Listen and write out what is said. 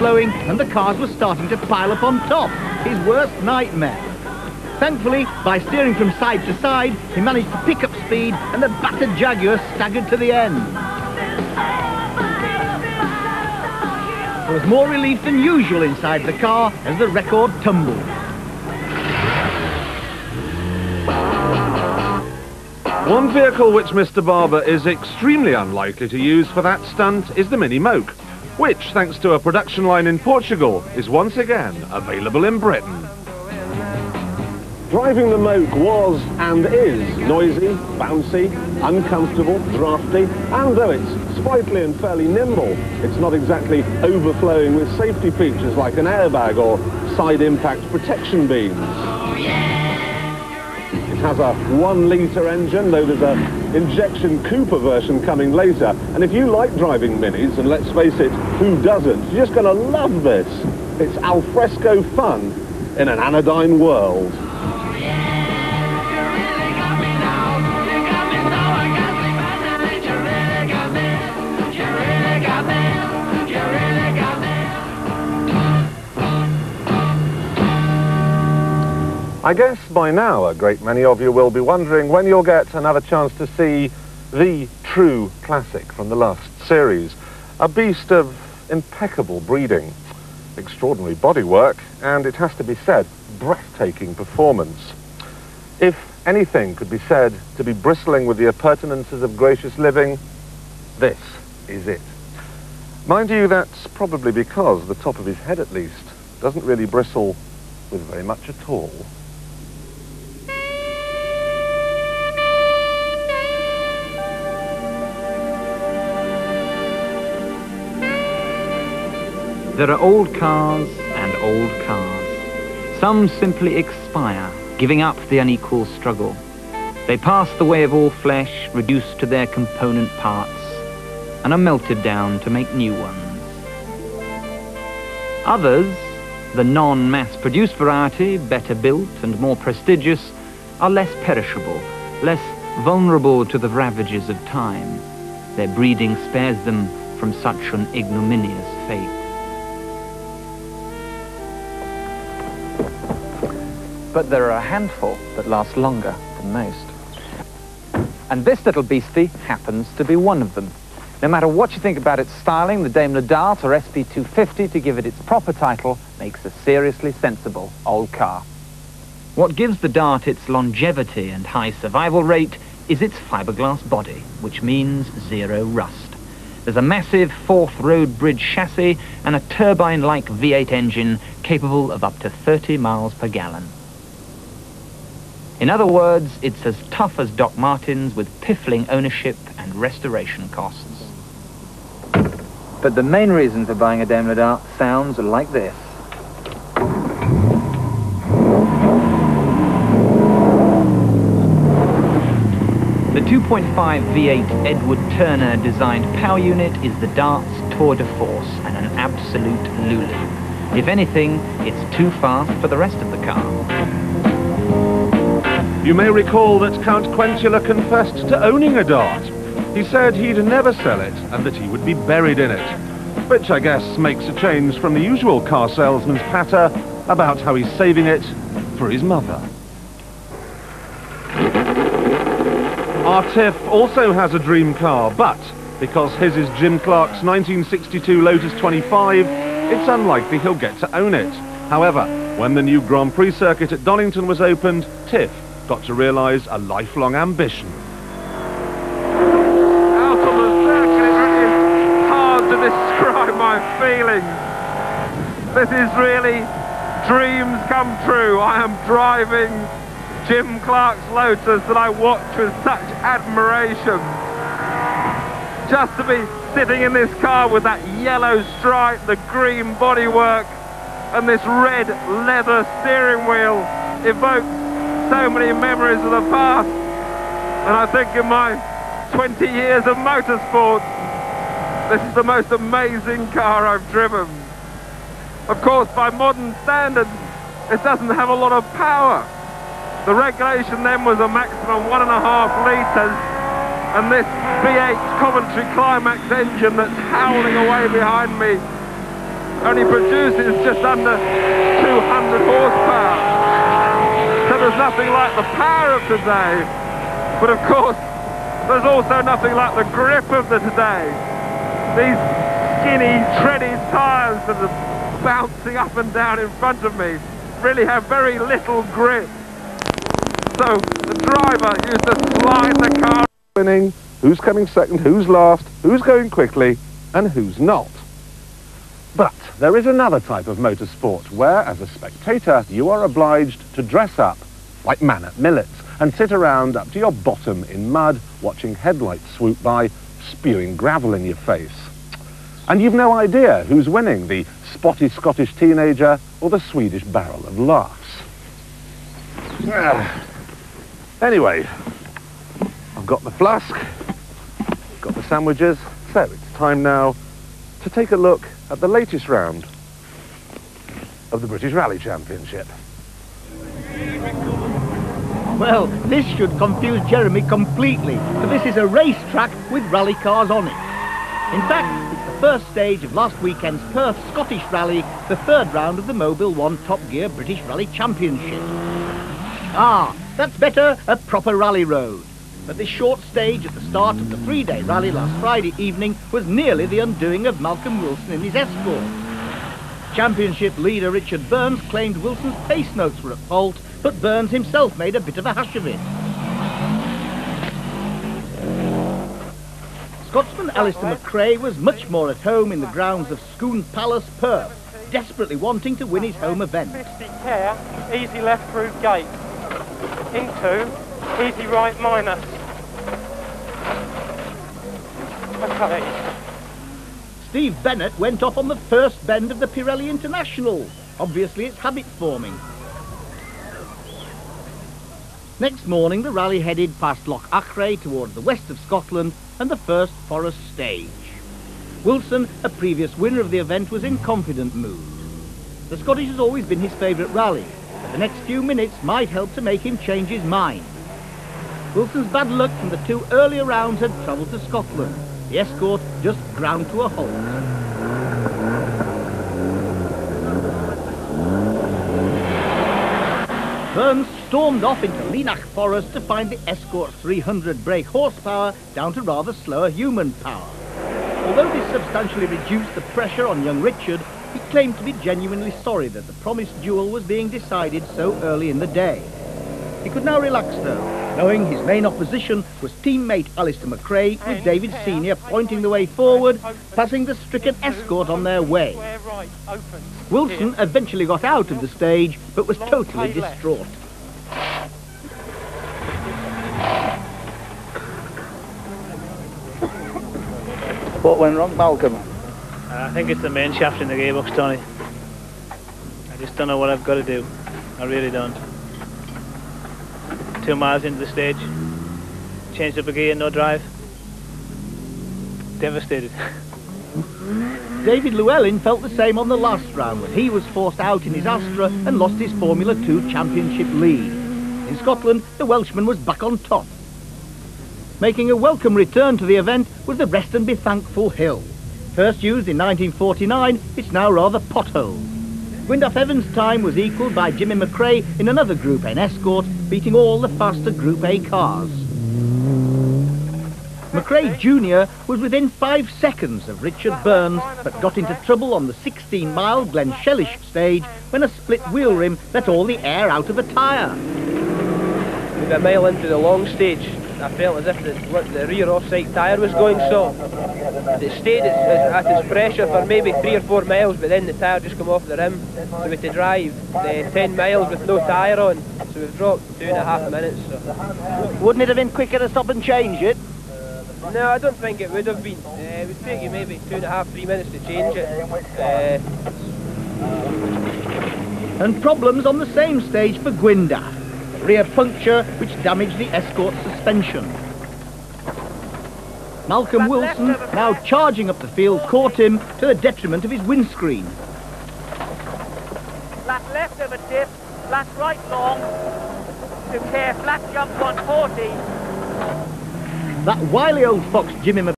overflowing and the cars were starting to pile up on top. His worst nightmare. Thankfully, by steering from side to side, he managed to pick up speed and the battered Jaguar staggered to the end. There was more relief than usual inside the car as the record tumbled. One vehicle which Mr. Barber is extremely unlikely to use for that stunt is the Mini Moke, which, thanks to a production line in Portugal, is once again available in Britain. Driving the Moke was and is noisy, bouncy, uncomfortable, drafty, and though it's sprightly and fairly nimble, it's not exactly overflowing with safety features like an airbag or side impact protection beams. It has a 1-litre engine, though there's an injection Cooper version coming later. And if you like driving Minis, and let's face it, who doesn't, you're just going to love this. It's alfresco fun in an anodyne world. I guess by now a great many of you will be wondering when you'll get another chance to see the true classic from the last series. A beast of impeccable breeding, extraordinary bodywork, and it has to be said, breathtaking performance. If anything could be said to be bristling with the appurtenances of gracious living, this is it. Mind you, that's probably because the top of his head at least doesn't really bristle with very much at all. There are old cars and old cars. Some simply expire, giving up the unequal struggle. They pass the way of all flesh, reduced to their component parts, and are melted down to make new ones. Others, the non-mass-produced variety, better built and more prestigious, are less perishable, less vulnerable to the ravages of time. Their breeding spares them from such an ignominious fate. But there are a handful that last longer than most. And this little beastie happens to be one of them. No matter what you think about its styling, the Daimler Dart or SP250, to give it its proper title, makes a seriously sensible old car. What gives the Dart its longevity and high survival rate is its fiberglass body, which means zero rust. There's a massive fourth road bridge chassis and a turbine-like V8 engine capable of up to 30 miles per gallon. In other words, it's as tough as Doc Martens with piffling ownership and restoration costs. But the main reason for buying a Daimler Dart sounds like this. The 2.5 V8 Edward Turner designed power unit is the Dart's tour de force and an absolute lulu. If anything, it's too fast for the rest of the car. You may recall that Count Quentula confessed to owning a Dart. He said he'd never sell it and that he would be buried in it, which I guess makes a change from the usual car salesman's patter about how he's saving it for his mother. Our Tiff also has a dream car, but because his is Jim Clark's 1962 Lotus 25, it's unlikely he'll get to own it. However, when the new Grand Prix circuit at Donington was opened, Tiff got to realise a lifelong ambition. Out on the circuit, it is hard to describe my feelings. This is really dreams come true. I am driving Jim Clark's Lotus that I watch with such admiration. Just to be sitting in this car with that yellow stripe, the green bodywork, and this red leather steering wheel evokes so many memories of the past. And I think in my 20 years of motorsport, this is the most amazing car I've driven. Of course, by modern standards, it doesn't have a lot of power. The regulation then was a maximum 1.5 litres, and this V8 Coventry Climax engine that's howling away behind me only produces just under 200 horsepower. So there's nothing like the power of today. But of course, there's also nothing like the grip of the today. These skinny, tready tyres that are bouncing up and down in front of me really have very little grip. So the driver used to slide the car. Winning, who's coming second, who's last, who's going quickly, and who's not. But there is another type of motorsport where, as a spectator, you are obliged to dress up like Man at Millets and sit around up to your bottom in mud, watching headlights swoop by, spewing gravel in your face. And you've no idea who's winning, the spotty Scottish teenager or the Swedish barrel of laughs. Anyway, I've got the flask, got the sandwiches, so it's time now to take a look at the latest round of the British Rally Championship. Well, this should confuse Jeremy completely, for this is a racetrack with rally cars on it. In fact, it's the first stage of last weekend's Perth Scottish Rally, the third round of the Mobil 1 Top Gear British Rally Championship. Ah, that's better, a proper rally road. But this short stage at the start of the three-day rally last Friday evening was nearly the undoing of Malcolm Wilson in his Escort. Championship leader Richard Burns claimed Wilson's pace notes were at fault, but Burns himself made a bit of a hash of it. Scotsman Alistair McRae was much more at home in the grounds of Scone Palace, Perth, desperately wanting to win his home event. 60 care, easy left through gate, into easy right minus. Okay. Steve Bennett went off on the first bend of the Pirelli International. Obviously it's habit forming. Next morning the rally headed past Loch Achray towards the west of Scotland and the first forest stage. Wilson, a previous winner of the event, was in confident mood. The Scottish has always been his favourite rally, but the next few minutes might help to make him change his mind. Wilson's bad luck from the two earlier rounds had travelled to Scotland. The Escort just ground to a halt. Burns stormed off into Leenach Forest to find the Escort's 300 brake horsepower down to rather slower human power. Although this substantially reduced the pressure on young Richard, he claimed to be genuinely sorry that the promised duel was being decided so early in the day. He could now relax though, knowing his main opposition was teammate Alistair McRae, with David Senior pointing the way forward, passing the stricken Escort on their way. Wilson eventually got out of the stage, but was totally distraught. What went wrong, Malcolm? I think it's the main shaft in the gearbox, Tony. I just don't know what I've got to do. I really don't. 2 miles into the stage, changed up a gear, no drive. Devastated. David Llewellyn felt the same on the last round when he was forced out in his Astra and lost his Formula 2 championship lead. In Scotland, the Welshman was back on top. Making a welcome return to the event was the Rest and Be Thankful Hill. First used in 1949, it's now rather potholed. Gwyndaf Evans' time was equalled by Jimmy McRae in another Group N Escort, beating all the faster Group A cars. McRae Jr. was within 5 seconds of Richard Burns, but got into trouble on the 16-mile Glen Shellish stage when a split wheel rim let all the air out of a tyre. With a mile into the long stage, I felt as if the rear off-side tyre was going so. It stayed at its pressure for maybe 3 or 4 miles, but then the tyre just come off the rim. So we had to drive 10 miles with no tyre on, so we've dropped 2.5 minutes. So. Wouldn't it have been quicker to stop and change it? No, I don't think it would have been. It would take you maybe 2.5–3 minutes to change it. And problems on the same stage for Gwyndaf. A rear puncture which damaged the Escort suspension. Malcolm Wilson, now charging up the field, caught him to the detriment of his windscreen. Flat left of a dip, flat right long, to care, flat jump 140. That wily old fox Jimmy